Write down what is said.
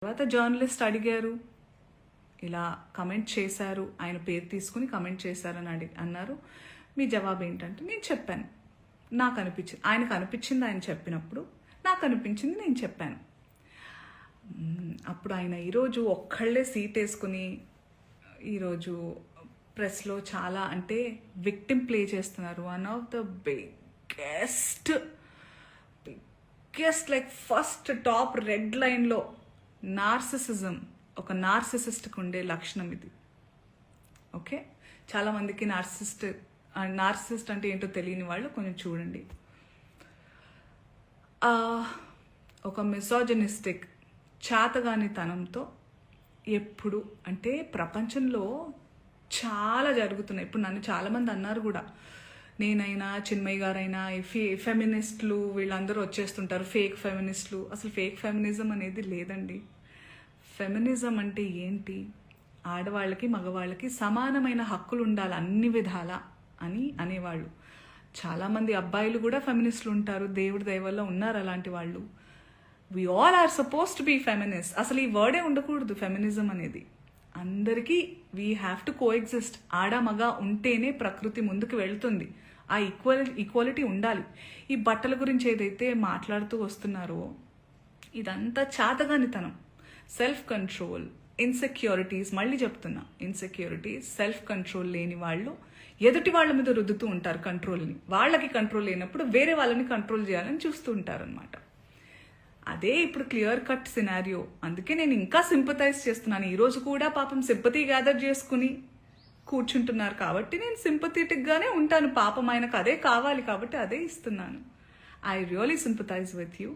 తర్వాత జర్నలిస్ట్ అడిగారు, ఇలా కమెంట్ చేశారు, ఆయన పేరు తీసుకుని కమెంట్ చేశారని అన్నారు, మీ జవాబు ఏంటంటే నేను చెప్పాను, నాకు అనిపించింది, ఆయనకు అనిపించింది ఆయన చెప్పినప్పుడు, నాకు అనిపించింది నేను చెప్పాను. అప్పుడు ఆయన ఈరోజు ఒక్కళ్ళే సీట్ వేసుకుని ఈరోజు ప్రెస్లో చాలా అంటే విక్టిమ్ ప్లే చేస్తున్నారు. One of the biggest like first top red లైన్లో నార్సిసిజం, ఒక నార్సిసిస్ట్కి ఉండే లక్షణం ఇది. ఓకే, చాలామందికి నార్సిసిస్ట్ అంటే ఏంటో తెలియని వాళ్ళు కొంచెం చూడండి. ఒక మిసోజనిస్టిక్ చాతగానితనంతో ఎప్పుడు అంటే ప్రపంచంలో చాలా జరుగుతున్నాయి. ఇప్పుడు నన్ను చాలామంది అన్నారు కూడా, నేనైనా చిన్మయ్య గారైనా ఫెమినిస్టులు వీళ్ళందరూ వచ్చేస్తుంటారు, ఫేక్ ఫెమినిస్టులు. అసలు ఫేక్ ఫెమినిజం అనేది లేదండి. ఫెమినిజం అంటే ఏంటి? ఆడవాళ్ళకి మగవాళ్ళకి సమానమైన హక్కులు ఉండాలి అన్ని విధాలా అని అనేవాళ్ళు. చాలామంది అబ్బాయిలు కూడా ఫెమినిస్టులు ఉంటారు, దేవుడి దయ వల్ల ఉన్నారు అలాంటి వాళ్ళు. We all are suppose to be feminist. అసలు ఈ వర్డే ఉండకూడదు ఫెమినిజం అనేది. అందరికీ we have to coexist. ఆడ మగ ఉంటేనే ప్రకృతి ముందుకు వెళ్తుంది. ఆ ఈక్వాలిటీ ఉండాలి. ఈ బట్టల గురించి ఏదైతే మాట్లాడుతూ వస్తున్నారో ఇదంతా చాతగానితనం, సెల్ఫ్ కంట్రోల్, ఇన్సెక్యూరిటీస్. మళ్ళీ చెప్తున్నా, ఇన్సెక్యూరిటీస్, సెల్ఫ్ కంట్రోల్ లేని వాళ్ళు ఎదుటి వాళ్ళ మీద రుద్దుతూ ఉంటారు కంట్రోల్ని. వాళ్ళకి కంట్రోల్ లేనప్పుడు వేరే వాళ్ళని కంట్రోల్ చేయాలని చూస్తూ ఉంటారు అనమాట. అదే ఇప్పుడు క్లియర్ కట్ సినారియో. అందుకే నేను ఇంకా సింపథైజ్ చేస్తున్నాను. ఈరోజు కూడా పాపం సింపతి గ్యాదర్ చేసుకుని కూర్చుంటున్నారు కాబట్టి నేను సింపథెటిక్గానే ఉంటాను. పాపం ఆయనకు అదే కావాలి కాబట్టి అదే ఇస్తున్నాను. I really sympathise with you.